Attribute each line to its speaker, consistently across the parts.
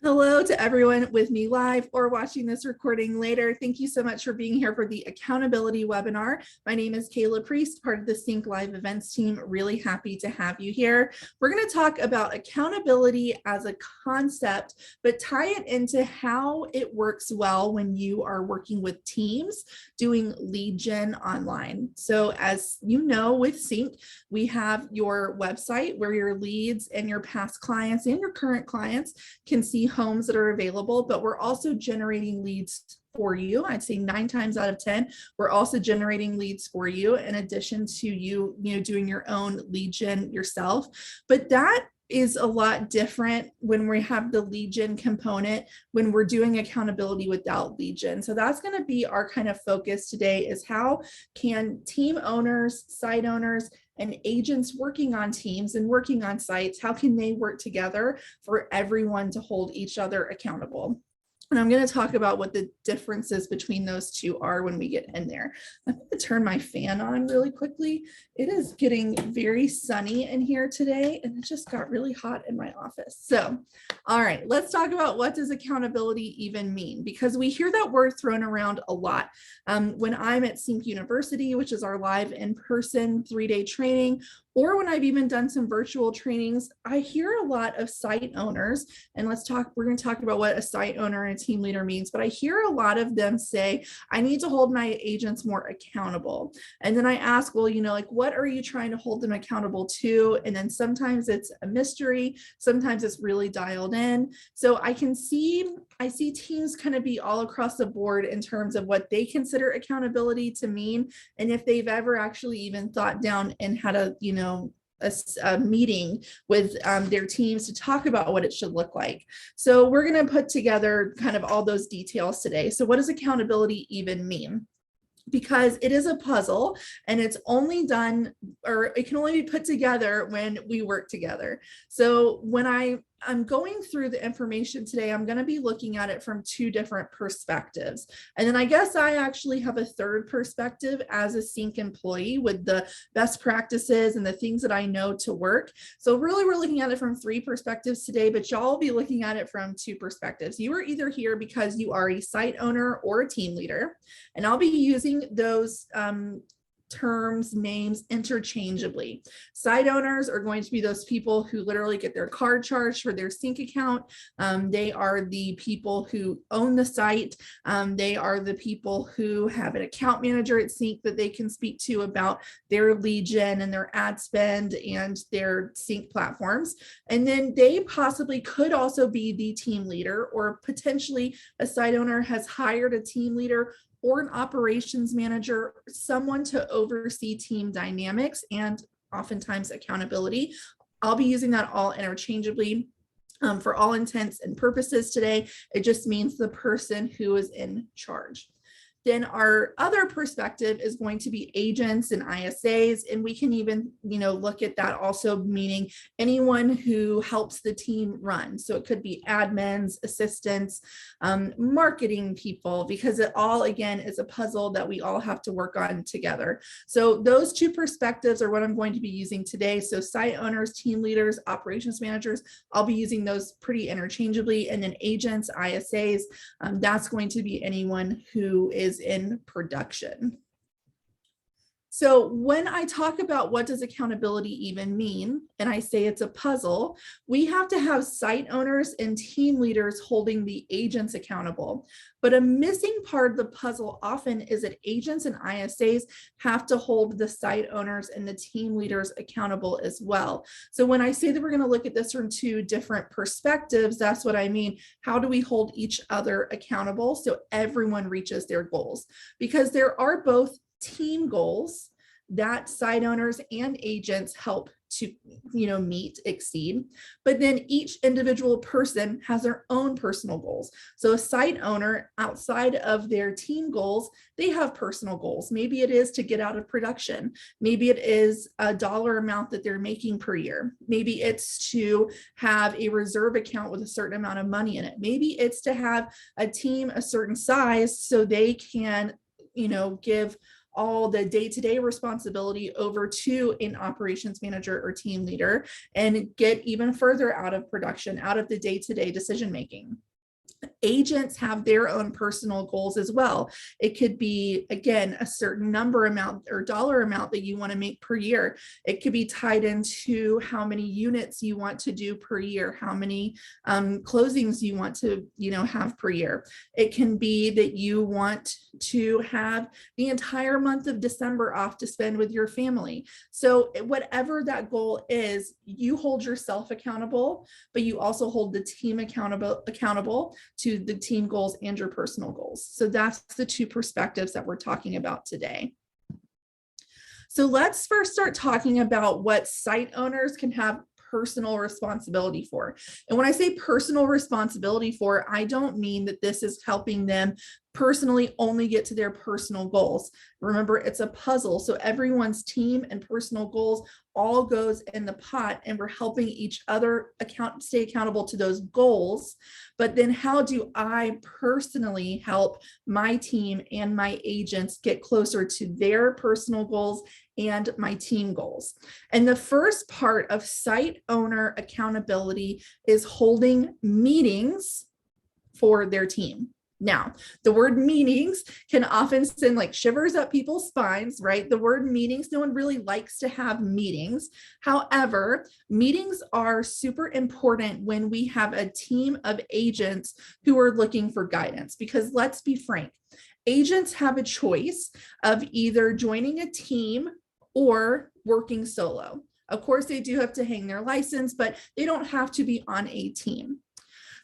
Speaker 1: Hello to everyone with me live or watching this recording later. Thank you so much for being here for the accountability webinar. My name is Kayla Priest, part of the CINC Live events team. Really happy to have you here. We're going to talk about accountability as a concept, but tie it into how it works well when you are working with teams doing lead gen online. So as you know, with CINC, we have your website where your leads and your past clients and your current clients can see homes that are available, but we're also generating leads for you. I'd say 9 times out of 10, we're also generating leads for you in addition to you doing your own lead gen yourself. But that is a lot different when we have the lead gen component, when we're doing accountability without lead gen. So that's going to be our kind of focus today, is how can team owners, site owners, and agents working on teams and working on sites, how can they work together for everyone to hold each other accountable? And I'm going to talk about what the differences between those two are when we get in there. I'm going to turn my fan on really quickly. It is getting very sunny in here today, and it just got really hot in my office. So, all right, let's talk about what does accountability even mean? Because we hear that word thrown around a lot. When I'm at CINC University, which is our live in-person 3-day training, or when I've even done some virtual trainings, I hear a lot of site owners, and we're going to talk about what a site owner and a team leader means, but I hear a lot of them say, I need to hold my agents more accountable. And then I ask, well, what are you trying to hold them accountable to? And then sometimes it's a mystery, sometimes it's really dialed in. So I see teams kind of be all across the board in terms of what they consider accountability to mean, and if they've ever actually even thought down and had a meeting with their teams to talk about what it should look like. So we're going to put together kind of all those details today. So what does accountability even mean? Because it is a puzzle, and it's only done, or it can only be put together when we work together. So when I'm going through the information today, I'm going to be looking at it from 2 different perspectives. And then I guess I actually have a third perspective as a CINC employee with the best practices and the things that I know to work. So really, we're looking at it from 3 perspectives today, but y'all will be looking at it from 2 perspectives. You are either here because you are a site owner or a team leader, and I'll be using those terms, names interchangeably. Site owners are going to be those people who literally get their card charged for their CINC account. They are the people who own the site. They are the people who have an account manager at CINC that they can speak to about their lead gen and their ad spend and their CINC platforms. And then they possibly could also be the team leader, or potentially a site owner has hired a team leader or an operations manager, someone to oversee team dynamics and oftentimes accountability. I'll be using that all interchangeably. For all intents and purposes today, it just means the person who is in charge. Then our other perspective is going to be agents and ISAs, and we can even, look at that also meaning anyone who helps the team run. So it could be admins, assistants, marketing people, because it all, again, is a puzzle that we all have to work on together. So those 2 perspectives are what I'm going to be using today. So site owners, team leaders, operations managers, I'll be using those pretty interchangeably. And then agents, ISAs, that's going to be anyone who is in production. So when I talk about what does accountability even mean, and I say it's a puzzle, we have to have site owners and team leaders holding the agents accountable. But a missing part of the puzzle often is that agents and ISAs have to hold the site owners and the team leaders accountable as well. So when I say that we're going to look at this from 2 different perspectives, that's what I mean. How do we hold each other accountable so everyone reaches their goals? Because there are both team goals that site owners and agents help to meet, exceed, but then each individual person has their own personal goals. So a site owner, outside of their team goals, they have personal goals. Maybe it is to get out of production. Maybe it is a dollar amount that they're making per year. Maybe it's to have a reserve account with a certain amount of money in it. Maybe it's to have a team a certain size so they can give all the day-to-day responsibility over to an operations manager or team leader and get even further out of production, out of the day-to-day decision making. Agents have their own personal goals as well. It could be, again, a certain number amount or dollar amount that you want to make per year. It could be tied into how many units you want to do per year, how many closings you want to, have per year. It can be that you want to have the entire month of December off to spend with your family. So whatever that goal is, you hold yourself accountable, but you also hold the team accountable to the team goals and your personal goals. So that's the two perspectives that we're talking about today. So let's first start talking about what site owners can have personal responsibility for. And when I say personal responsibility for, I don't mean that this is helping them personally only get to their personal goals. Remember, it's a puzzle. So everyone's team and personal goals all goes in the pot, and we're helping each other stay accountable to those goals. But then how do I personally help my team and my agents get closer to their personal goals and my team goals? And the first part of site owner accountability is holding meetings for their team. Now, the word meetings can often send like shivers up people's spines, right? The word meetings, no one really likes to have meetings. However, meetings are super important when we have a team of agents who are looking for guidance, because let's be frank, agents have a choice of either joining a team or working solo. Of course, they do have to hang their license, but they don't have to be on a team.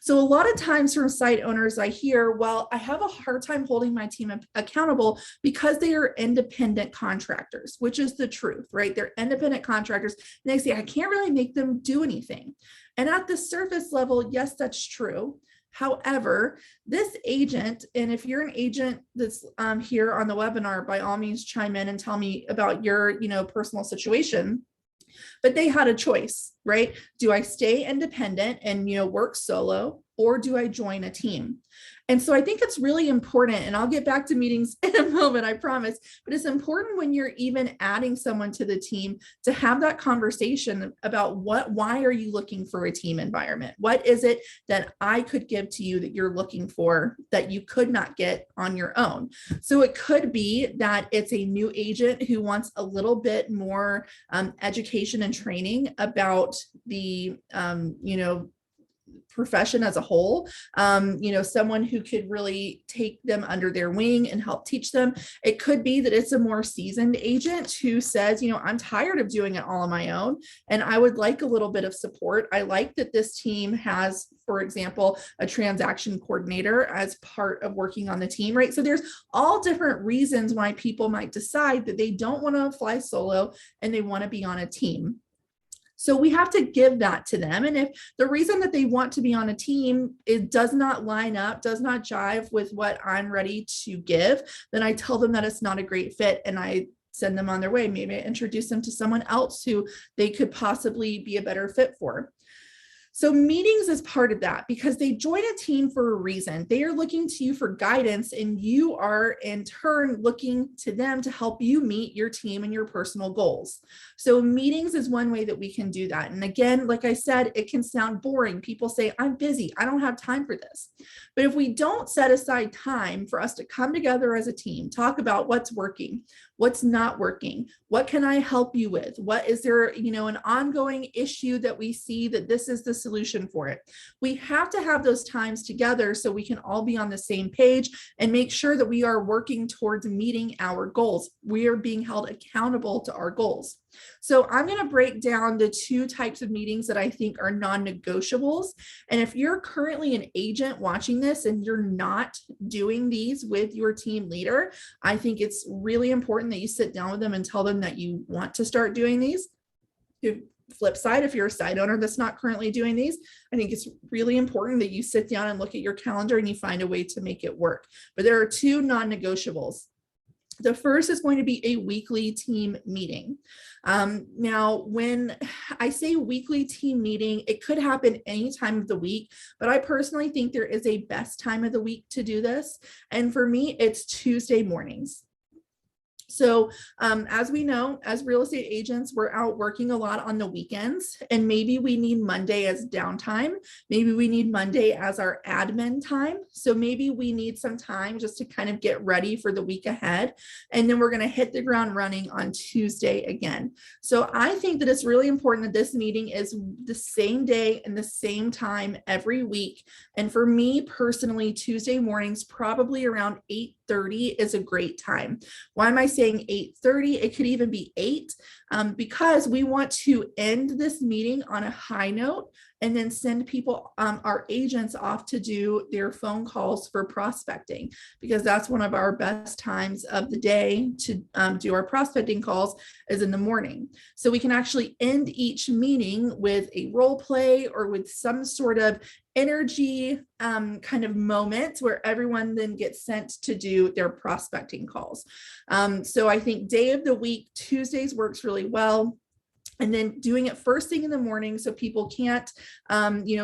Speaker 1: So a lot of times from site owners, I hear, well, I have a hard time holding my team accountable because they are independent contractors, which is the truth, right? They're independent contractors. And they say, I can't really make them do anything. And at the surface level, yes, that's true. However, this agent, and if you're an agent that's here on the webinar, by all means, chime in and tell me about your, personal situation. But they had a choice, right? Do I stay independent and, work solo, or do I join a team? And so I think it's really important, and I'll get back to meetings in a moment, I promise, but it's important when you're even adding someone to the team to have that conversation about why are you looking for a team environment? What is it that I could give to you that you're looking for that you could not get on your own? So it could be that it's a new agent who wants a little bit more education and training about the, profession as a whole, someone who could really take them under their wing and help teach them. It could be that it's a more seasoned agent who says, I'm tired of doing it all on my own, and I would like a little bit of support. I like that this team has, for example, a transaction coordinator as part of working on the team, right? So there's all different reasons why people might decide that they don't want to fly solo and they want to be on a team. So we have to give that to them. And if the reason that they want to be on a team, it does not line up, does not jive with what I'm ready to give, then I tell them that it's not a great fit and I send them on their way. Maybe I introduce them to someone else who they could possibly be a better fit for. So meetings is part of that because they join a team for a reason. They are looking to you for guidance, and you are in turn looking to them to help you meet your team and your personal goals. So meetings is one way that we can do that. And again, like I said, it can sound boring. People say, I'm busy, I don't have time for this. But if we don't set aside time for us to come together as a team, talk about what's working, what's not working, what can I help you with? What is there, an ongoing issue that we see that this is the solution for it? We have to have those times together so we can all be on the same page and make sure that we are working towards meeting our goals. We are being held accountable to our goals. So I'm going to break down the two types of meetings that I think are non-negotiables. And if you're currently an agent watching this and you're not doing these with your team leader, I think it's really important that you sit down with them and tell them that you want to start doing these. The flip side, if you're a site owner that's not currently doing these, I think it's really important that you sit down and look at your calendar and you find a way to make it work. But there are two non-negotiables. The first is going to be a weekly team meeting. Now, when I say weekly team meeting, it could happen any time of the week, but I personally think there is a best time of the week to do this. And for me, it's Tuesday mornings. So as we know, as real estate agents, we're out working a lot on the weekends, and maybe we need Monday as downtime. Maybe we need Monday as our admin time. So maybe we need some time just to kind of get ready for the week ahead. And then we're going to hit the ground running on Tuesday again. So I think that it's really important that this meeting is the same day and the same time every week. And for me personally, Tuesday mornings, probably around 8:30 is a great time. Why am I saying 8:30? It could even be 8, because we want to end this meeting on a high note and then send people, our agents, off to do their phone calls for prospecting, because that's one of our best times of the day to do our prospecting calls is in the morning. So we can actually end each meeting with a role play or with some sort of energy kind of moment where everyone then gets sent to do their prospecting calls. So I think day of the week, Tuesdays works really well. And then doing it first thing in the morning so people can't,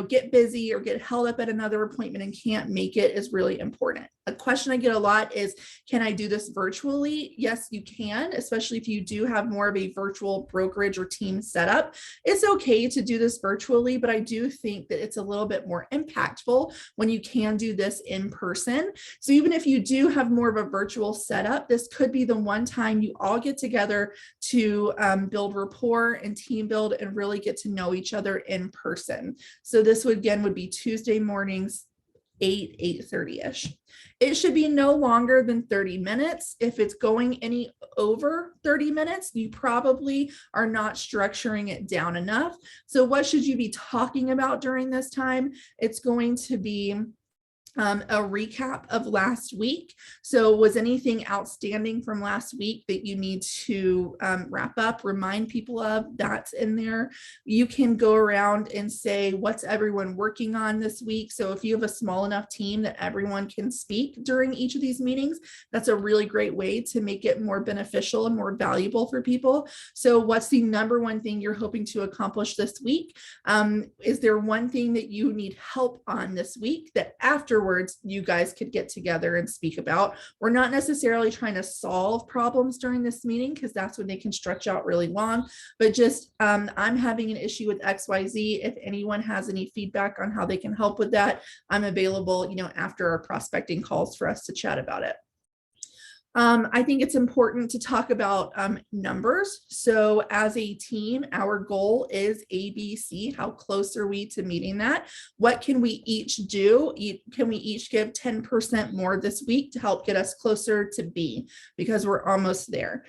Speaker 1: get busy or get held up at another appointment and can't make it is really important. A question I get a lot is, can I do this virtually? Yes, you can, especially if you do have more of a virtual brokerage or team setup. It's okay to do this virtually, but I do think that it's a little bit more impactful when you can do this in person. So even if you do have more of a virtual setup, this could be the one time you all get together to build rapport and team build and really get to know each other in person. So this would be Tuesday mornings, 8:30ish. It should be no longer than 30 minutes. If it's going any over 30 minutes, you probably are not structuring it down enough. So what should you be talking about during this time? It's going to be a recap of last week. So was anything outstanding from last week that you need to wrap up, remind people of? That's in there. You can go around and say, what's everyone working on this week? So if you have a small enough team that everyone can speak during each of these meetings, that's a really great way to make it more beneficial and more valuable for people. So what's the number one thing you're hoping to accomplish this week? Is there one thing that you need help on this week that afterwards you guys could get together and speak about? We're not necessarily trying to solve problems during this meeting, because that's when they can stretch out really long, but just I'm having an issue with XYZ. If anyone has any feedback on how they can help with that, I'm available, after our prospecting calls for us to chat about it. I think it's important to talk about numbers. So as a team, our goal is ABC. How close are we to meeting that? What can we each do? Can we each give 10% more this week to help get us closer to B? Because we're almost there.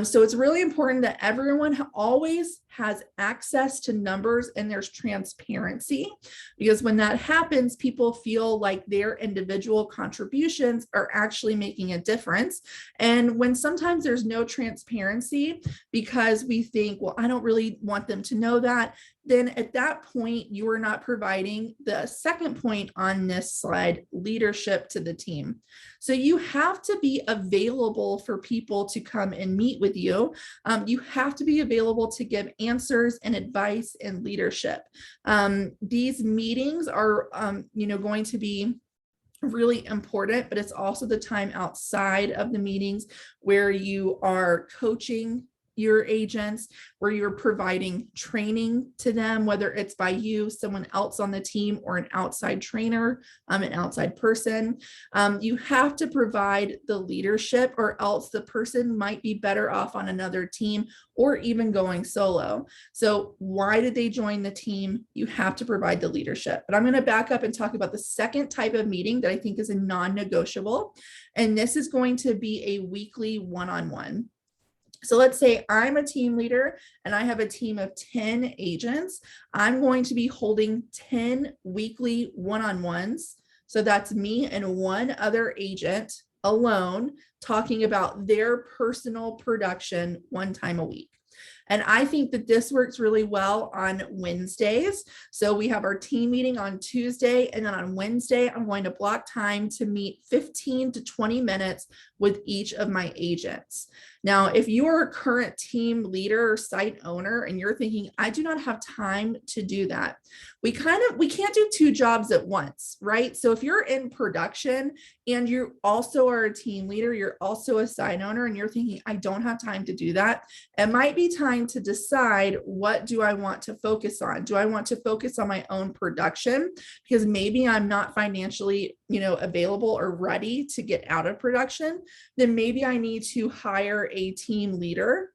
Speaker 1: So it's really important that everyone always has access to numbers and there's transparency, because when that happens, people feel like their individual contributions are actually making a difference. And when sometimes there's no transparency because we think, well, I don't really want them to know that, then at that point, you are not providing the second point on this slide, leadership to the team. So you have to be available for people to come and meet with you. You have to be available to give answers and advice and leadership. These meetings are, going to be really important, but it's also the time outside of the meetings where you are coaching your agents, where you're providing training to them, whether it's by you, someone else on the team, or an outside trainer, an outside person. You have to provide the leadership, or else the person might be better off on another team or even going solo. So why did they join the team? You have to provide the leadership. But I'm going to back up and talk about the second type of meeting that I think is a non-negotiable. And this is going to be a weekly one-on-one. So let's say I'm a team leader and I have a team of 10 agents. I'm going to be holding 10 weekly one-on-ones. So that's me and one other agent alone talking about their personal production one time a week. And I think that this works really well on Wednesdays. So we have our team meeting on Tuesday, and then on Wednesday, I'm going to block time to meet 15 to 20 minutes with each of my agents. Now, if you are a current team leader or site owner and you're thinking, I do not have time to do that, we can't do two jobs at once, right? So if you're in production and you also are a team leader, you're also a site owner, and you're thinking, I don't have time to do that, it might be time to decide, what do I want to focus on? Do I want to focus on my own production? Because maybe I'm not financially, available or ready to get out of production. Then maybe I need to hire a team leader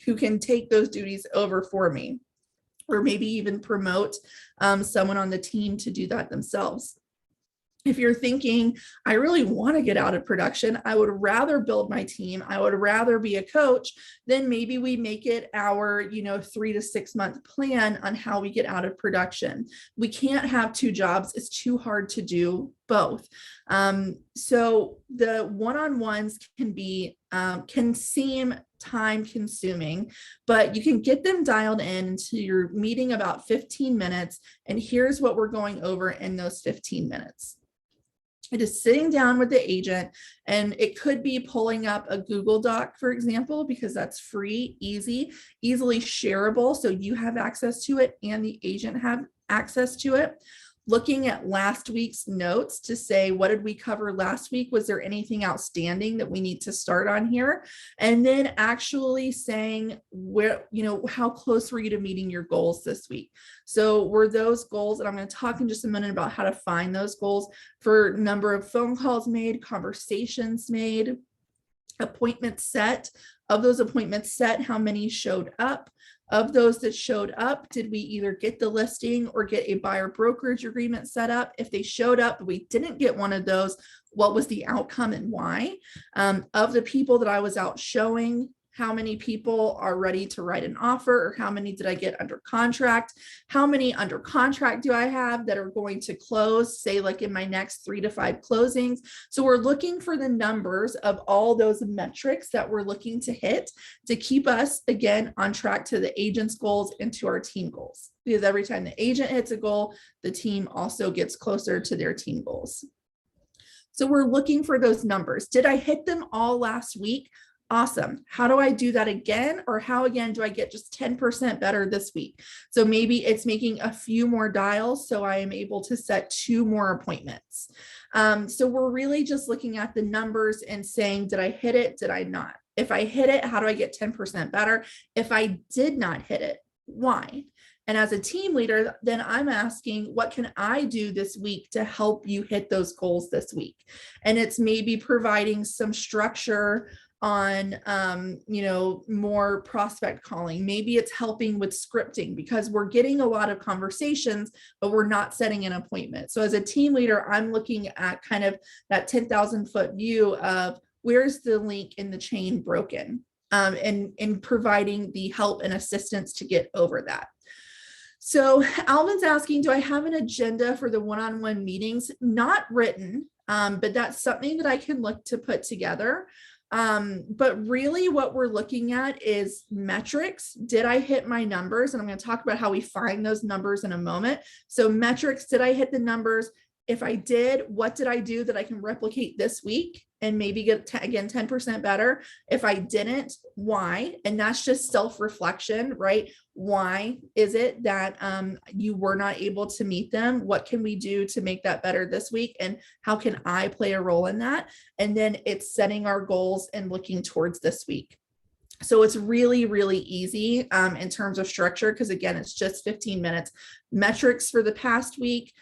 Speaker 1: who can take those duties over for me, or maybe even promote someone on the team to do that themselves. If you're thinking, I really want to get out of production, I would rather build my team, I would rather be a coach, then maybe we make it our 3 to 6 month plan on how we get out of production. We can't have two jobs. It's too hard to do both. So the one-on-ones can seem time consuming, but you can get them dialed in to your meeting about 15 minutes. And here's what we're going over in those 15 minutes. It is sitting down with the agent, and it could be pulling up a Google Doc, for example, because that's free, easily shareable. So you have access to it and the agent have access to it. Looking at last week's notes to say, what did we cover last week? Was there anything outstanding that we need to start on here? And then actually saying, how close were you to meeting your goals this week? So were those goals, and I'm going to talk in just a minute about how to find those goals, for number of phone calls made, conversations made, appointments set. Of those appointments set, how many showed up? Of those that showed up, did we either get the listing or get a buyer brokerage agreement set up? If they showed up, but we didn't get one of those, what was the outcome and why? Of the people that I was out showing, how many people are ready to write an offer, or how many did I get under contract? How many under contract do I have that are going to close, say like in my next 3 to 5 closings? So we're looking for the numbers of all those metrics that we're looking to hit to keep us, again, on track to the agent's goals and to our team goals. Because every time the agent hits a goal, the team also gets closer to their team goals. So we're looking for those numbers. Did I hit them all last week? Awesome. How do I do that again? Or how again do I get just 10% better this week? So maybe it's making a few more dials so I am able to set 2 more appointments. So we're really just looking at the numbers and saying, did I hit it? Did I not? If I hit it, how do I get 10% better? If I did not hit it, why? And as a team leader, then I'm asking, what can I do this week to help you hit those goals this week? And it's maybe providing some structure on more prospect calling. Maybe it's helping with scripting, because we're getting a lot of conversations, but we're not setting an appointment. So as a team leader, I'm looking at kind of that 10,000 foot view of, where's the link in the chain broken, and providing the help and assistance to get over that. So Alvin's asking, do I have an agenda for the one-on-one meetings? Not written, but that's something that I can look to put together. But really what we're looking at is metrics. Did I hit my numbers? And I'm going to talk about how we find those numbers in a moment. So metrics, did I hit the numbers? If I did, what did I do that I can replicate this week and maybe get, again, 10% better? If I didn't, why? And that's just self-reflection, right? Why is it that you were not able to meet them? What can we do to make that better this week? And how can I play a role in that? And then it's setting our goals and looking towards this week. So it's really, really easy in terms of structure, because again, it's just 15 minutes. Metrics for the past week.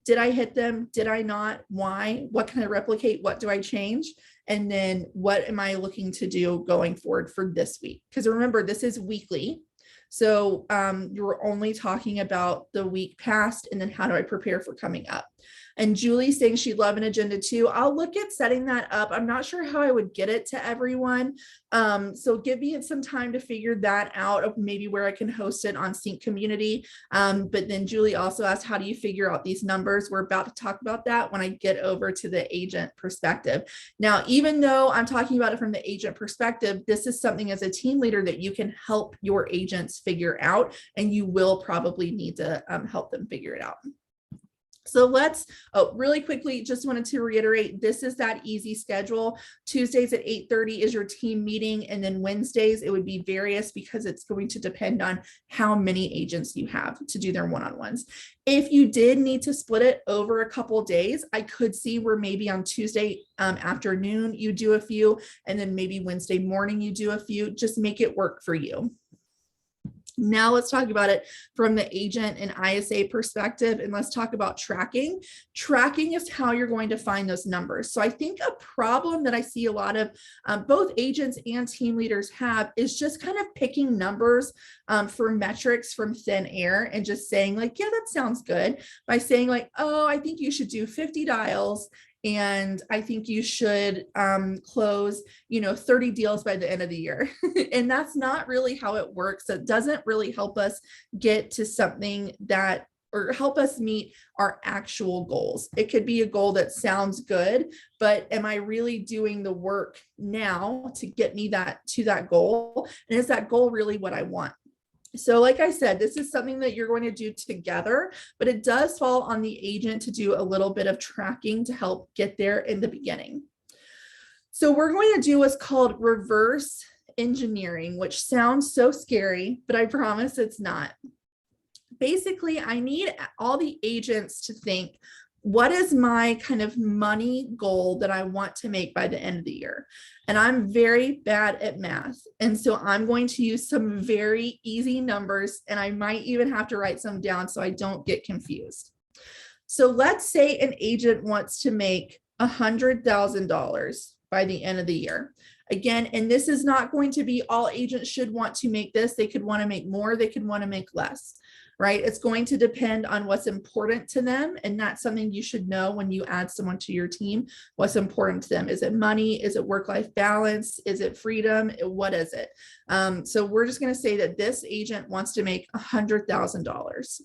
Speaker 1: Did I hit them? Did I not? Why? What can I replicate? What do I change? And then what am I looking to do going forward for this week? Because remember, this is weekly. So you're only talking about the week past, and then how do I prepare for coming up? And Julie's saying she'd love an agenda too. I'll look at setting that up. I'm not sure how I would get it to everyone. So give me some time to figure that out, of maybe where I can host it on CINC community. But then Julie also asked, how do you figure out these numbers? We're about to talk about that when I get over to the agent perspective. Now, even though I'm talking about it from the agent perspective, this is something as a team leader that you can help your agents figure out, and you will probably need to help them figure it out. So let's, oh, really quickly, just wanted to reiterate, this is that easy schedule. Tuesdays at 8:30 is your team meeting. And then Wednesdays, it would be various because it's going to depend on how many agents you have to do their one-on-ones. If you did need to split it over a couple of days, I could see where maybe on Tuesday afternoon, you do a few, and then maybe Wednesday morning, you do a few. Just make it work for you. Now let's talk about it from the agent and ISA perspective, and let's talk about tracking. Tracking is how you're going to find those numbers. So I think a problem that I see a lot of both agents and team leaders have is just kind of picking numbers for metrics from thin air and just saying like, yeah, that sounds good, by saying like, oh, I think you should do 50 dials. And I think you should close, 30 deals by the end of the year. And that's not really how it works. It doesn't really help us get to something that, or help us meet our actual goals. It could be a goal that sounds good, but am I really doing the work now to get me to that goal? And is that goal really what I want? So like I said, this is something that you're going to do together, but it does fall on the agent to do a little bit of tracking to help get there in the beginning. So we're going to do what's called reverse engineering, which sounds so scary, but I promise it's not. Basically, I need all the agents to think, what is my kind of money goal that I want to make by the end of the year? And I'm very bad at math. And so I'm going to use some very easy numbers, and I might even have to write some down so I don't get confused. So let's say an agent wants to make $100,000 by the end of the year. Again, and this is not going to be all agents should want to make this. They could want to make more, they could want to make less. Right? It's going to depend on what's important to them. And that's something you should know when you add someone to your team. What's important to them? Is it money? Is it work-life balance? Is it freedom? What is it? So we're just going to say that this agent wants to make $100,000.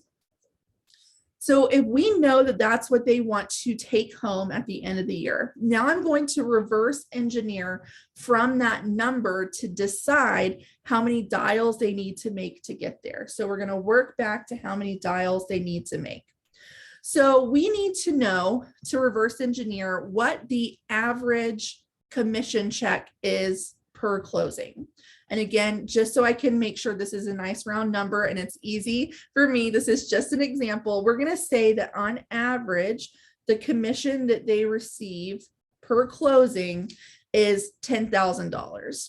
Speaker 1: So if we know that that's what they want to take home at the end of the year, now I'm going to reverse engineer from that number to decide how many dials they need to make to get there. So we're going to work back to how many dials they need to make. So we need to know, to reverse engineer, what the average commission check is per closing. And again, just so I can make sure this is a nice round number and it's easy for me, this is just an example. We're going to say that on average, the commission that they receive per closing is $10,000.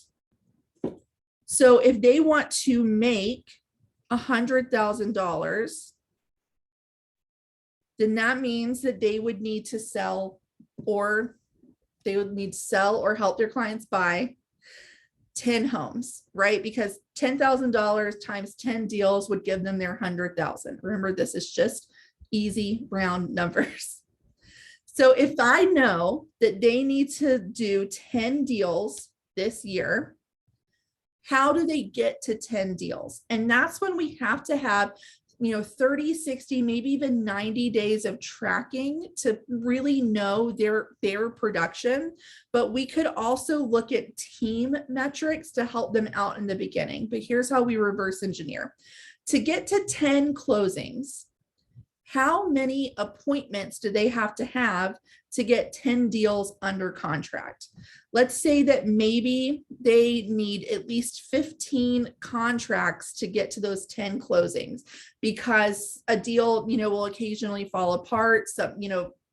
Speaker 1: So if they want to make $100,000, then that means that they would need to sell, or help their clients buy 10 homes, right? Because $10,000 times 10 deals would give them their 100,000. Remember, this is just easy round numbers. So if I know that they need to do 10 deals this year, how do they get to 10 deals? And that's when we have to have 30, 60, maybe even 90 days of tracking to really know their production. But we could also look at team metrics to help them out in the beginning. But here's how we reverse engineer. To get to 10 closings, how many appointments do they have to get 10 deals under contract? Let's say that maybe they need at least 15 contracts to get to those 10 closings, because a deal, will occasionally fall apart.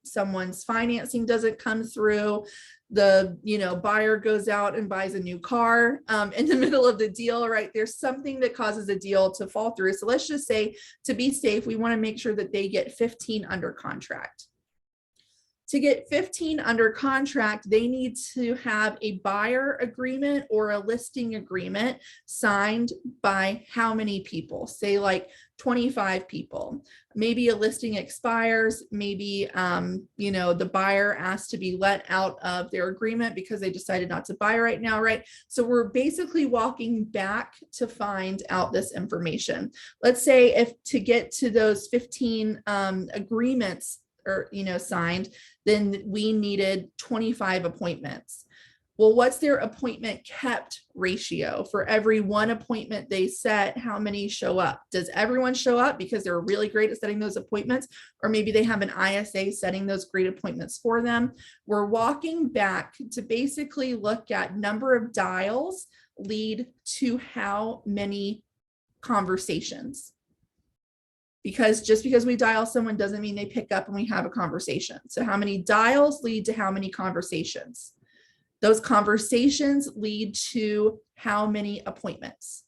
Speaker 1: Someone's financing doesn't come through. The buyer goes out and buys a new car in the middle of the deal, right? There's something that causes a deal to fall through. So let's just say, to be safe, we want to make sure that they get 15 under contract. To get 15 under contract, they need to have a buyer agreement or a listing agreement signed by how many people? Say like 25 people. Maybe a listing expires, maybe the buyer asked to be let out of their agreement because they decided not to buy right now, right? So we're basically walking back to find out this information. Let's say if to get to those 15 agreements or signed, then we needed 25 appointments. Well, what's their appointment kept ratio? For every one appointment they set, how many show up? Does everyone show up because they're really great at setting those appointments? Or maybe they have an ISA setting those great appointments for them. We're walking back to basically look at number of dials lead to how many conversations. Because just because we dial someone doesn't mean they pick up and we have a conversation. So how many dials lead to how many conversations? Those conversations lead to how many appointments?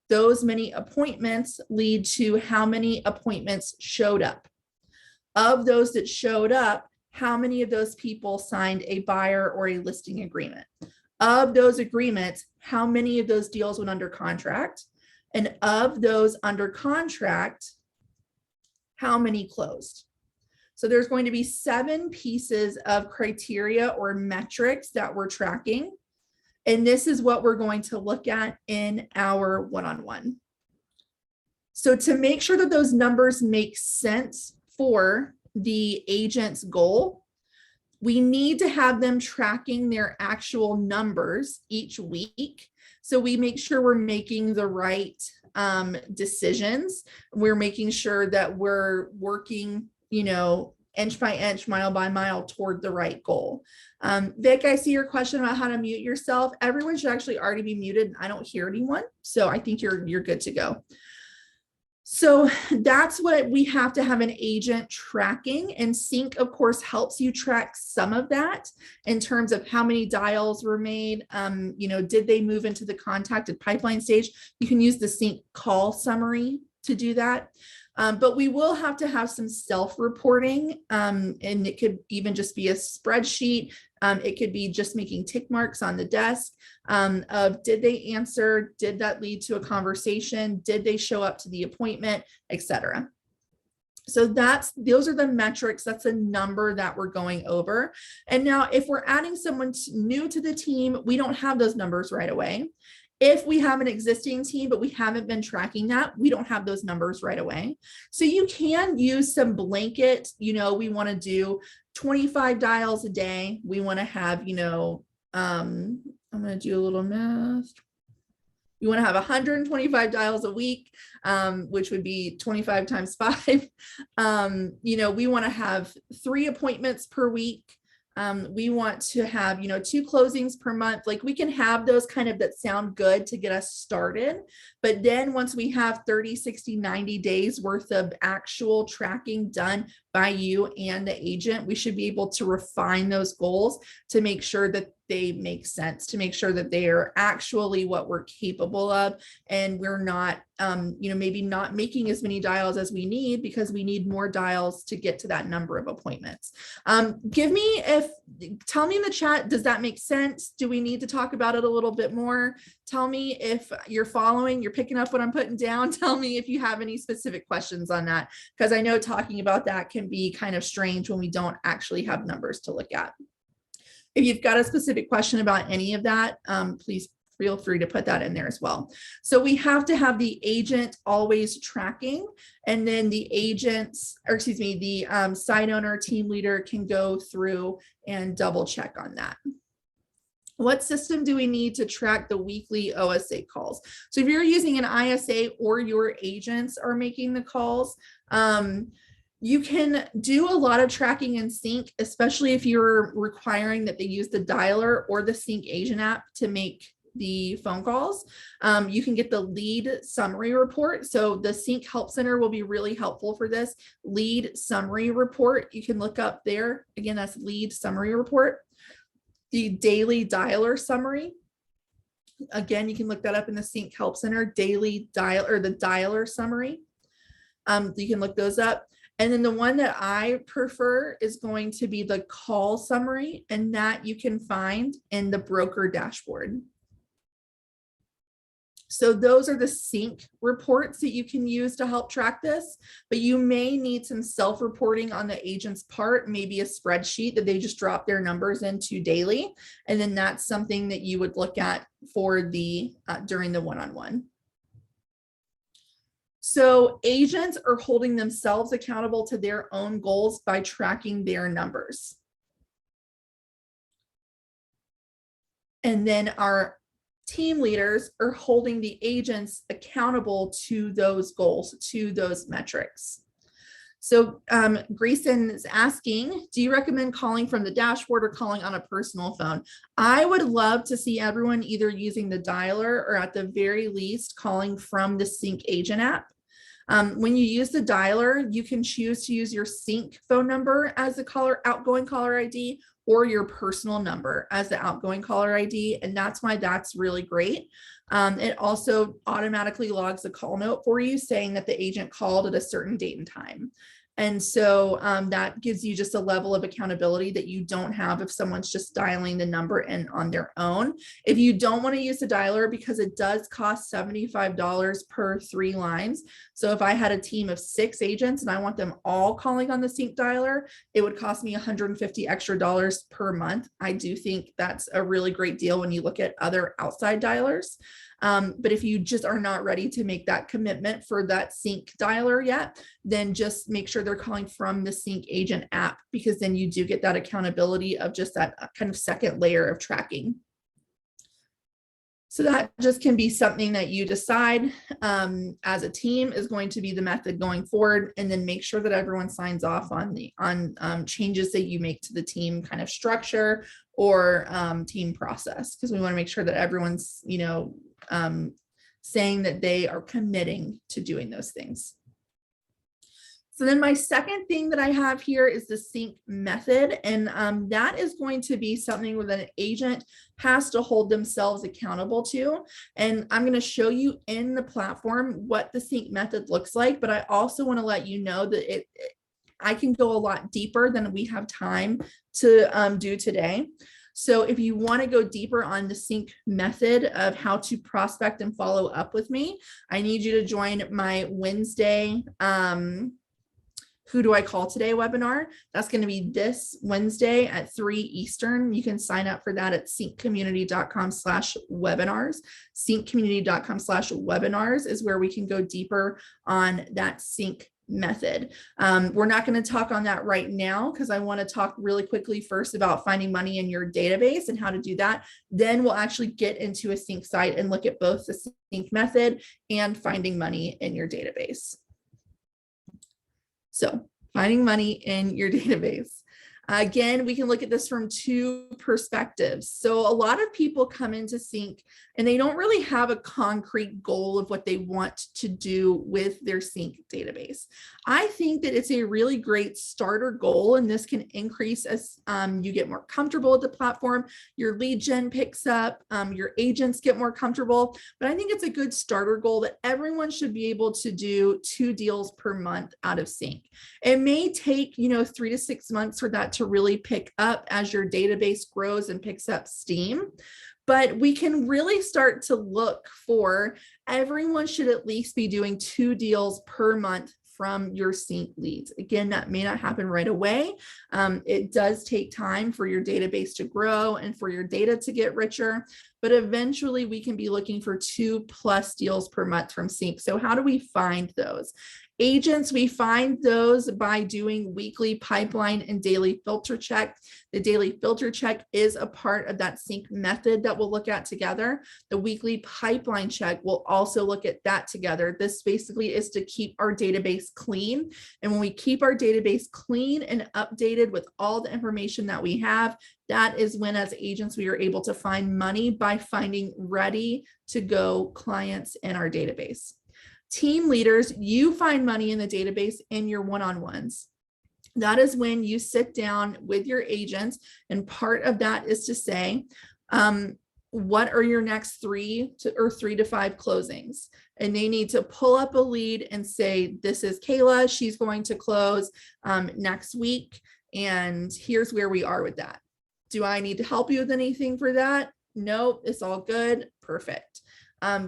Speaker 1: Those many appointments lead to how many appointments showed up. Of those that showed up, how many of those people signed a buyer or a listing agreement? Of those agreements, how many of those deals went under contract? And of those under contract, how many closed? So there's going to be 7 pieces of criteria or metrics that we're tracking. And this is what we're going to look at in our one-on-one. So to make sure that those numbers make sense for the agent's goal, we need to have them tracking their actual numbers each week. So we make sure we're making the right decisions. We're making sure that we're working, inch by inch, mile by mile toward the right goal. Vic, I see your question about how to mute yourself. Everyone should actually already be muted, and I don't hear anyone. So I think you're good to go. So that's what we have to have an agent tracking, and CINC, of course, helps you track some of that in terms of how many dials were made. Did they move into the contacted pipeline stage? You can use the CINC call summary to do that. But we will have to have some self-reporting, and it could even just be a spreadsheet. It could be just making tick marks on the desk of did they answer, did that lead to a conversation, did they show up to the appointment, etc. So those are the metrics. That's a number that we're going over. And now if we're adding someone new to the team, we don't have those numbers right away. If we have an existing team, but we haven't been tracking that, we don't have those numbers right away. So you can use some blanket, we want to do 25 dials a day. We want to have, I'm going to do a little math. You want to have 125 dials a week, which would be 25 times 5. We want to have 3 appointments per week. We want to have, 2 closings per month. Like we can have those kind of that sound good to get us started. But then once we have 30, 60, 90 days worth of actual tracking done by you and the agent, we should be able to refine those goals to make sure that they make sense, to make sure that they are actually what we're capable of. And we're not, maybe not making as many dials as we need because we need more dials to get to that number of appointments. Tell me in the chat, does that make sense? Do we need to talk about it a little bit more? Tell me if you're following, you're picking up what I'm putting down. Tell me if you have any specific questions on that, because I know talking about that can be kind of strange when we don't actually have numbers to look at. If you've got a specific question about any of that, please feel free to put that in there as well. So we have to have the agent always tracking, and then the site owner, team leader can go through and double check on that. What system do we need to track the weekly OSA calls? So if you're using an ISA or your agents are making the calls, you can do a lot of tracking in CINC, especially if you're requiring that they use the dialer or the CINC agent app to make the phone calls. You can get the lead summary report. So the CINC Help Center will be really helpful for this. Lead summary report, you can look up there. Again, that's lead summary report. The daily dialer summary. Again, you can look that up in the CINC Help Center, daily dial or the dialer summary. You can look those up. And then the one that I prefer is going to be the call summary, and that you can find in the broker dashboard. So those are the CINC reports that you can use to help track this, but you may need some self-reporting on the agent's part, maybe a spreadsheet that they just drop their numbers into daily. And then that's something that you would look at for the during the one-on-one. So agents are holding themselves accountable to their own goals by tracking their numbers. And then our team leaders are holding the agents accountable to those goals, to those metrics. So Grayson is asking, do you recommend calling from the dashboard or calling on a personal phone? I would love to see everyone either using the dialer or at the very least calling from the CINC agent app. When you use the dialer, you can choose to use your CINC phone number as the outgoing caller ID or your personal number as the outgoing caller ID. And that's why that's really great. It also automatically logs a call note for you saying that the agent called at a certain date and time. And so that gives you just a level of accountability that you don't have if someone's just dialing the number in on their own. If you don't want to use the dialer, because it does cost $75 per 3 lines. So if I had a team of 6 agents and I want them all calling on the CINC dialer, it would cost me $150 extra per month. I do think that's a really great deal when you look at other outside dialers. But if you just are not ready to make that commitment for that CINC dialer yet, then just make sure they're calling from the CINC agent app, because then you do get that accountability of just that kind of second layer of tracking. So that just can be something that you decide as a team is going to be the method going forward, and then make sure that everyone signs off on the changes that you make to the team kind of structure or team process, because we want to make sure that everyone's, saying that they are committing to doing those things. So then my second thing that I have here is the CINC method. And that is going to be something where an agent has to hold themselves accountable to. And I'm going to show you in the platform what the CINC method looks like, but I also want to let you know that I can go a lot deeper than we have time to do today. So if you want to go deeper on the CINC method of how to prospect and follow up with me, I need you to join my Wednesday Who Do I Call Today webinar. That's going to be this Wednesday at 3 Eastern. You can sign up for that at cincommunity.com/webinars. cincommunity.com/webinars is where we can go deeper on that CINC method. We're not going to talk on that right now because I want to talk really quickly first about finding money in your database and how to do that. Then we'll actually get into a CINC site and look at both the CINC method and finding money in your database. So finding money in your database. Again, we can look at this from 2 perspectives. So a lot of people come into CINC and they don't really have a concrete goal of what they want to do with their CINC database. I think that it's a really great starter goal, and this can increase as you get more comfortable with the platform, your lead gen picks up, your agents get more comfortable. But I think it's a good starter goal that everyone should be able to do 2 deals per month out of CINC. It may take, 3 to 6 months for that to really pick up as your database grows and picks up steam. But we can really start to look for everyone should at least be doing 2 deals per month from your CINC leads. Again, that may not happen right away. It does take time for your database to grow and for your data to get richer, but eventually we can be looking for 2+ deals per month from CINC. So how do we find those? Agents, we find those by doing weekly pipeline and daily filter check. The daily filter check is a part of that CINC method that we'll look at together. The weekly pipeline check, we'll also look at that together. This basically is to keep our database clean. And when we keep our database clean and updated with all the information that we have, that is when as agents, we are able to find money by finding ready to go clients in our database. Team leaders, you find money in the database in your one-on-ones. That is when you sit down with your agents, and part of that is to say, what are your next 3 to 5 closings? And they need to pull up a lead and say, this is Kayla, she's going to close next week, and here's where we are with that. Do I need to help you with anything for that? No, it's all good. Perfect.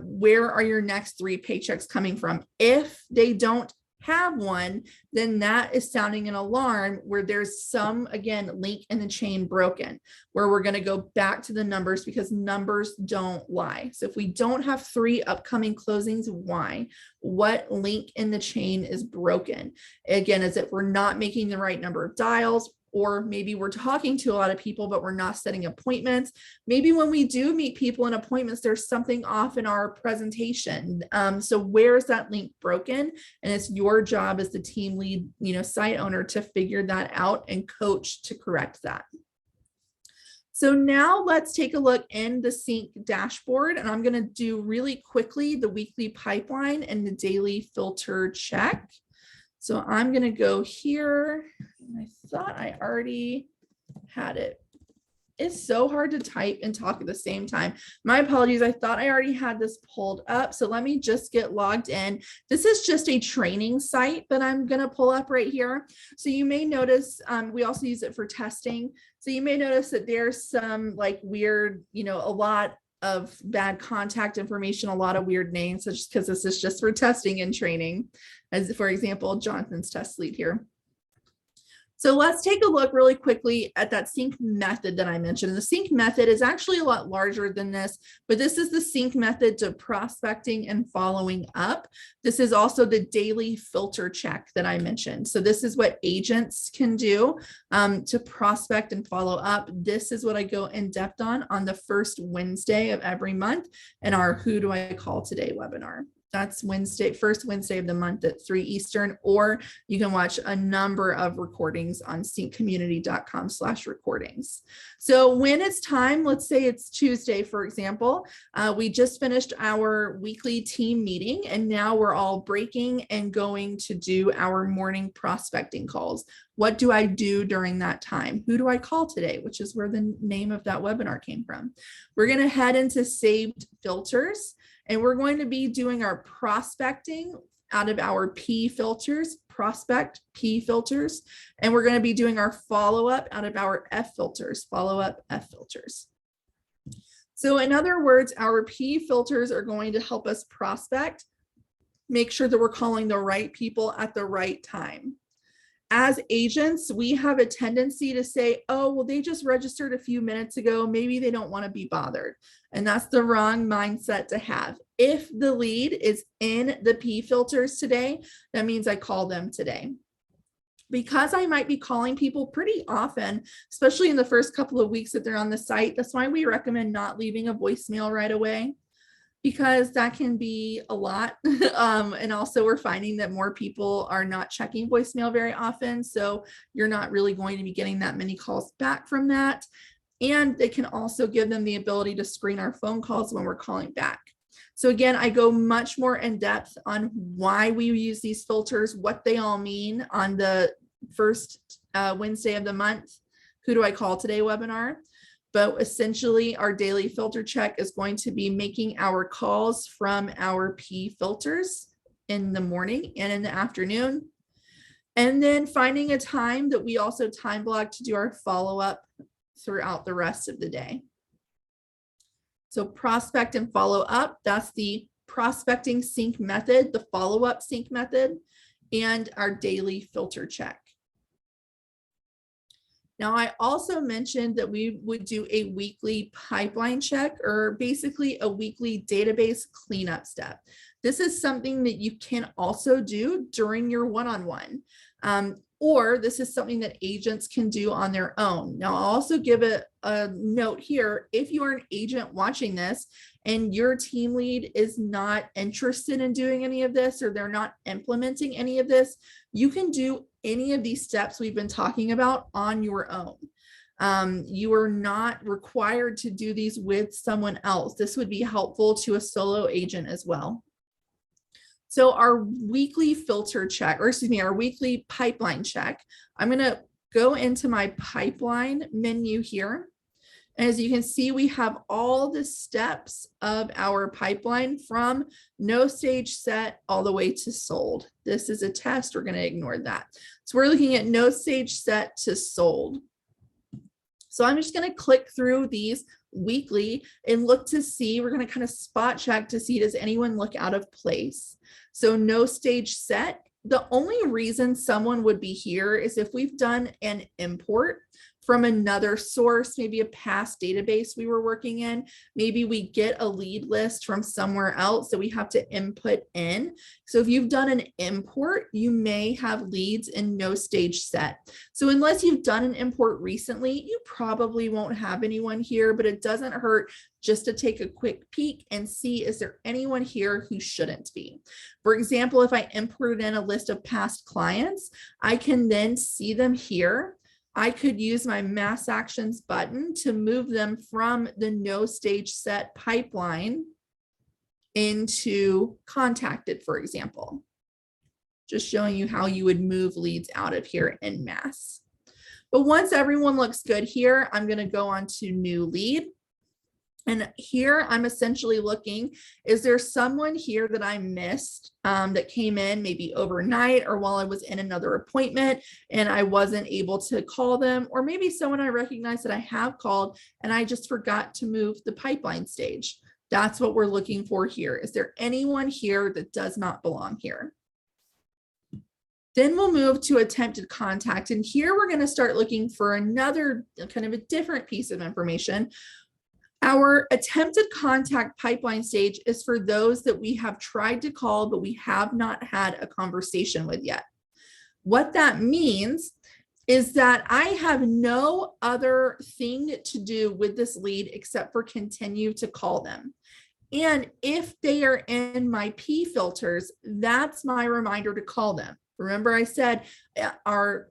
Speaker 1: Where are your next 3 paychecks coming from? If they don't have one, then that is sounding an alarm where there's some, again, link in the chain broken, where we're going to go back to the numbers because numbers don't lie. So if we don't have 3 upcoming closings, why? What link in the chain is broken? Again, is it we're not making the right number of dials? or maybe we're talking to a lot of people, but we're not setting appointments. Maybe when we do meet people in appointments, there's something off in our presentation. So where is that link broken? And it's your job as the team lead, site owner to figure that out and coach to correct that. So now let's take a look in the CINC dashboard, and I'm going to do really quickly the weekly pipeline and the daily filter check. So I'm going to go here. I thought I already had it. It's so hard to type and talk at the same time. My apologies. I thought I already had this pulled up. So let me just get logged in. This is just a training site that I'm going to pull up right here. So you may notice we also use it for testing. So you may notice that there's some like weird, a lot of bad contact information, a lot of weird names, just because this is just for testing and training. As for example, Jonathan's test lead here. So let's take a look really quickly at that CINC method that I mentioned. The CINC method is actually a lot larger than this, but this is the CINC method to prospecting and following up. This is also the daily filter check that I mentioned. So this is what agents can do to prospect and follow up. This is what I go in depth on the first Wednesday of every month in our Who Do I Call Today webinar. That's first Wednesday of the month at 3 Eastern, or you can watch a number of recordings on cincommunity.com/recordings. So when it's time, let's say it's Tuesday, for example, we just finished our weekly team meeting, and now we're all breaking and going to do our morning prospecting calls. What do I do during that time? Who do I call today? Which is where the name of that webinar came from. We're going to head into saved filters. And we're going to be doing our prospecting out of our P filters, prospect P filters. And we're going to be doing our follow-up out of our F filters, follow-up F filters. So in other words, our P filters are going to help us prospect, make sure that we're calling the right people at the right time. As agents, we have a tendency to say, oh, well, they just registered a few minutes ago. Maybe they don't want to be bothered. And that's the wrong mindset to have. If the lead is in the P filters today, that means I call them today. Because I might be calling people pretty often, especially in the first couple of weeks that they're on the site, that's why we recommend not leaving a voicemail right away, because that can be a lot. And also we're finding that more people are not checking voicemail very often. So you're not really going to be getting that many calls back from that. And they can also give them the ability to screen our phone calls when we're calling back. So again, I go much more in depth on why we use these filters, what they all mean on the first Wednesday of the month, Who Do I Call Today webinar. But essentially our daily filter check is going to be making our calls from our P filters in the morning and in the afternoon. And then finding a time that we also time block to do our follow-up throughout the rest of the day. So prospect and follow up, that's the prospecting CINC method, the follow-up CINC method, and our daily filter check. Now, I also mentioned that we would do a weekly pipeline check, or basically a weekly database cleanup step. This is something that you can also do during your one-on-one. Or this is something that agents can do on their own. Now, I'll also give a note here. If you are an agent watching this and your team lead is not interested in doing any of this, or they're not implementing any of this, you can do any of these steps we've been talking about on your own. You are not required to do these with someone else. This would be helpful to a solo agent as well. So our weekly filter check, or excuse me, our weekly pipeline check, I'm going to go into my pipeline menu here. As you can see, we have all the steps of our pipeline from no stage set all the way to sold. This is a test. We're going to ignore that. So we're looking at no stage set to sold. So I'm just going to click through these weekly and look to see, we're going to kind of spot check to see, does anyone look out of place? So no stage set. The only reason someone would be here is if we've done an import from another source, maybe a past database we were working in. Maybe we get a lead list from somewhere else that we have to input in. So if you've done an import, you may have leads in no stage set. So unless you've done an import recently, you probably won't have anyone here, but it doesn't hurt just to take a quick peek and see, is there anyone here who shouldn't be? For example, if I imported in a list of past clients, I can then see them here. I could use my mass actions button to move them from the no stage set pipeline into contacted, for example. Just showing you how you would move leads out of here en masse. But once everyone looks good here, I'm going to go on to new lead. And here I'm essentially looking, is there someone here that I missed that came in maybe overnight or while I was in another appointment and I wasn't able to call them, or maybe someone I recognize that I have called and I just forgot to move the pipeline stage. That's what we're looking for here. Is there anyone here that does not belong here? Then we'll move to attempted contact. And here we're going to start looking for another kind of a different piece of information. Our attempted contact pipeline stage is for those that we have tried to call, but we have not had a conversation with yet. What that means is that I have no other thing to do with this lead except for continue to call them. And if they are in my P filters, that's my reminder to call them. Remember I said our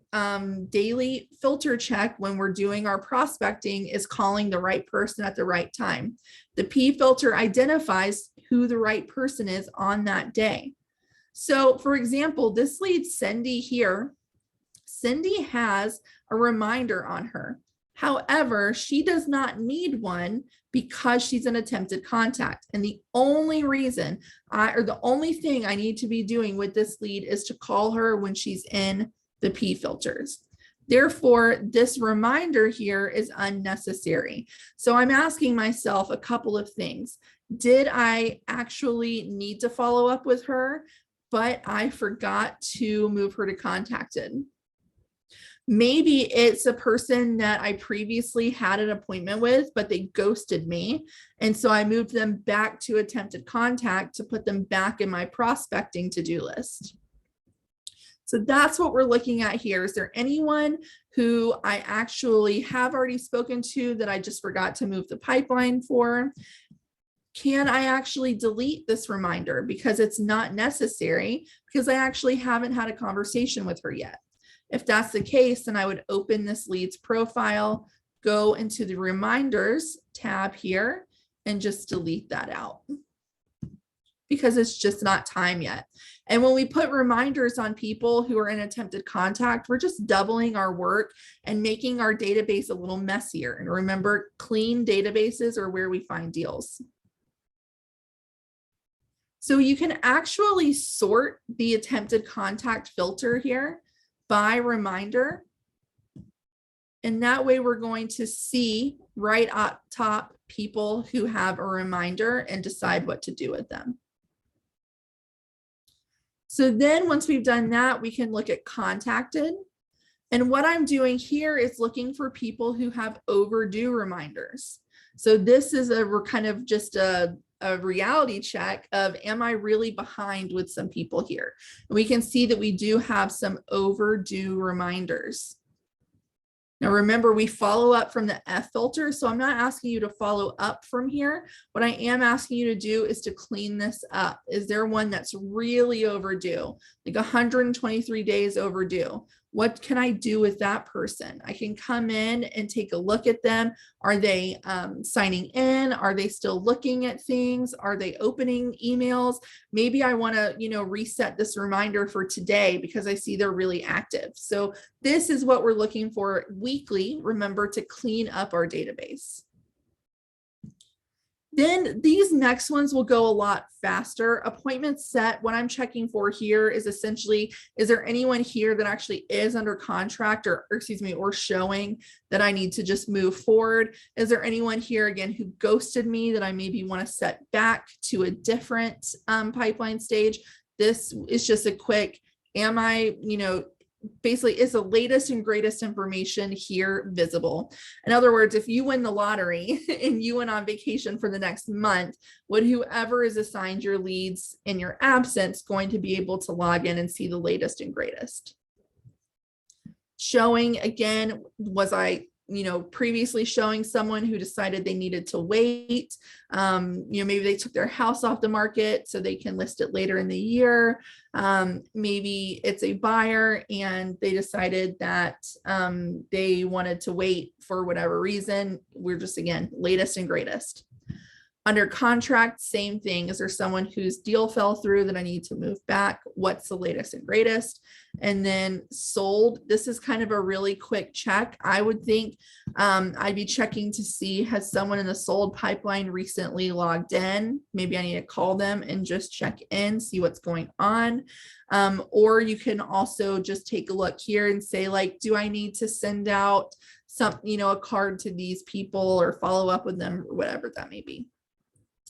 Speaker 1: daily filter check when we're doing our prospecting is calling the right person at the right time. The P filter identifies who the right person is on that day. So for example, this lead Cindy here, Cindy has a reminder on her. However, she does not need one because she's an attempted contact. And the only reason the only thing I need to be doing with this lead is to call her when she's in the P filters. Therefore, this reminder here is unnecessary. So I'm asking myself a couple of things. Did I actually need to follow up with her, but I forgot to move her to contacted? Maybe it's a person that I previously had an appointment with, but they ghosted me. And so I moved them back to attempted contact to put them back in my prospecting to-do list. So that's what we're looking at here. Is there anyone who I actually have already spoken to that I just forgot to move the pipeline for? Can I actually delete this reminder because it's not necessary because I actually haven't had a conversation with her yet? If that's the case, then I would open this lead's profile, go into the reminders tab here, and just delete that out because it's just not time yet. And when we put reminders on people who are in attempted contact, we're just doubling our work and making our database a little messier. And remember, clean databases are where we find deals. So you can actually sort the attempted contact filter here by reminder. And that way we're going to see right up top people who have a reminder and decide what to do with them. So then once we've done that, we can look at contacted. And what I'm doing here is looking for people who have overdue reminders. So this is kind of just a reality check of, am I really behind with some people here? And we can see that we do have some overdue reminders. Now remember, we follow up from the F filter, so I'm not asking you to follow up from here. What I am asking you to do is to clean this up. Is there one that's really overdue, like 123 days overdue? What can I do with that person? I can come in and take a look at them. Are they signing in? Are they still looking at things? Are they opening emails? Maybe I want to, reset this reminder for today because I see they're really active. So this is what we're looking for weekly. Remember to clean up our database. Then these next ones will go a lot faster. Appointments set, what I'm checking for here is essentially, is there anyone here that actually is under contract or showing that I need to just move forward? Is there anyone here again who ghosted me that I maybe want to set back to a different pipeline stage? This is just a quick, am I, basically, is the latest and greatest information here visible? In other words, if you win the lottery and you went on vacation for the next month, would whoever is assigned your leads in your absence going to be able to log in and see the latest and greatest? Showing, again, was I previously showing someone who decided they needed to wait? Maybe they took their house off the market so they can list it later in the year. Maybe it's a buyer and they decided that they wanted to wait for whatever reason. We're just, again, latest and greatest. Under contract, same thing. Is there someone whose deal fell through that I need to move back? What's the latest and greatest? And then sold. This is kind of a really quick check. I would think I'd be checking to see, has someone in the sold pipeline recently logged in? Maybe I need to call them and just check in, see what's going on. Or you can also just take a look here and say, like, do I need to send out a card to these people or follow up with them, or whatever that may be.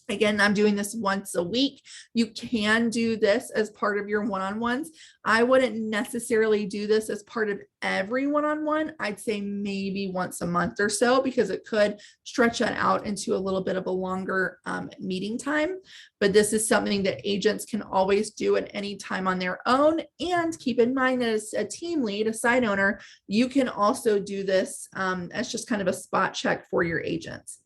Speaker 1: Again, I'm doing this once a week. You can do this as part of your one-on-ones. I wouldn't necessarily do this as part of every one-on-one. I'd say maybe once a month or so, because it could stretch that out into a little bit of a longer meeting time. But this is something that agents can always do at any time on their own. And keep in mind, as a team lead, a site owner, you can also do this as just kind of a spot check for your agents.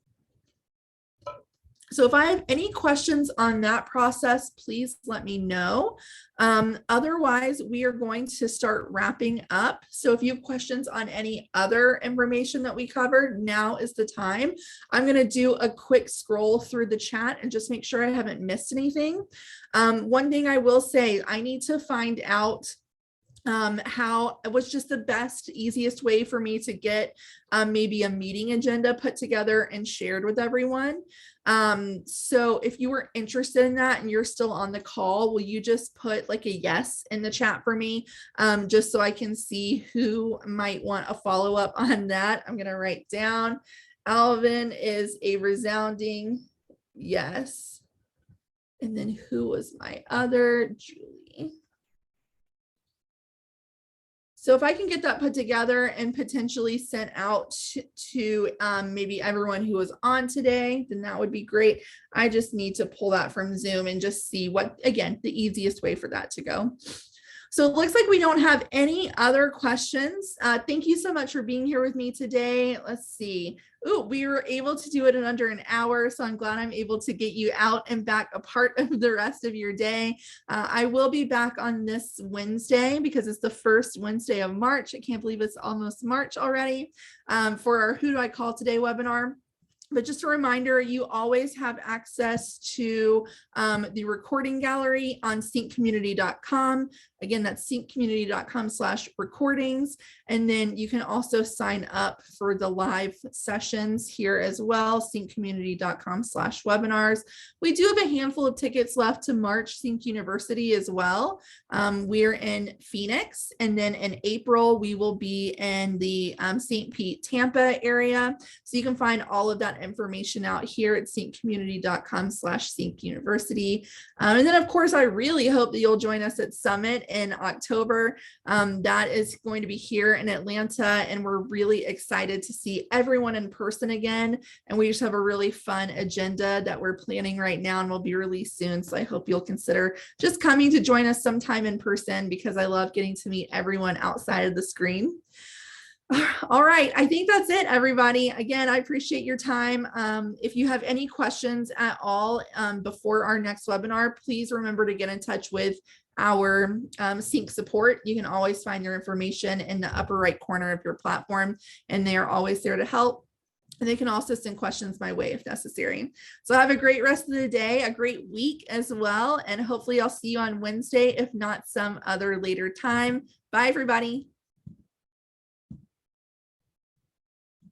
Speaker 1: So if I have any questions on that process, please let me know. Otherwise, we are going to start wrapping up. So if you have questions on any other information that we covered, now is the time. I'm going to do a quick scroll through the chat and just make sure I haven't missed anything. One thing I will say, I need to find out how it was just the best, easiest way for me to get maybe a meeting agenda put together and shared with everyone. So if you were interested in that and you're still on the call, will you just put like a yes in the chat for me, just so I can see who might want a follow-up on that? I'm going to write down. Alvin is a resounding yes. And then who was my other? Julie. So if I can get that put together and potentially sent out to maybe everyone who was on today, then that would be great. I just need to pull that from Zoom and just see what, again, the easiest way for that to go. So it looks like we don't have any other questions. Thank you so much for being here with me today. Let's see. Oh, we were able to do it in under an hour, so I'm glad I'm able to get you out and back a part of the rest of your day. I will be back on this Wednesday because it's the first Wednesday of March. I can't believe it's almost March already, for our Who Do I Call Today webinar. But just a reminder, you always have access to the recording gallery on cincommunity.com. Again, that's cincommunity.com/recordings. And then you can also sign up for the live sessions here as well, cincommunity.com/webinars. We do have a handful of tickets left to March CINC University as well. We're in Phoenix, and then in April, we will be in the St. Pete, Tampa area. So you can find all of that information out here at cincommunity.com/CINC University. And then, of course, I really hope that you'll join us at Summit in October. That is going to be here in Atlanta, and we're really excited to see everyone in person again. And we just have a really fun agenda that we're planning right now and will be released soon. So I hope you'll consider just coming to join us sometime in person, because I love getting to meet everyone outside of the screen. All right, I think that's it, everybody. Again, I appreciate your time. If you have any questions at all before our next webinar, please remember to get in touch with our CINC support. You can always find their information in the upper right corner of your platform, and they are always there to help. And they can also send questions my way if necessary. So have a great rest of the day, a great week as well. And hopefully I'll see you on Wednesday, if not some other later time. Bye, everybody.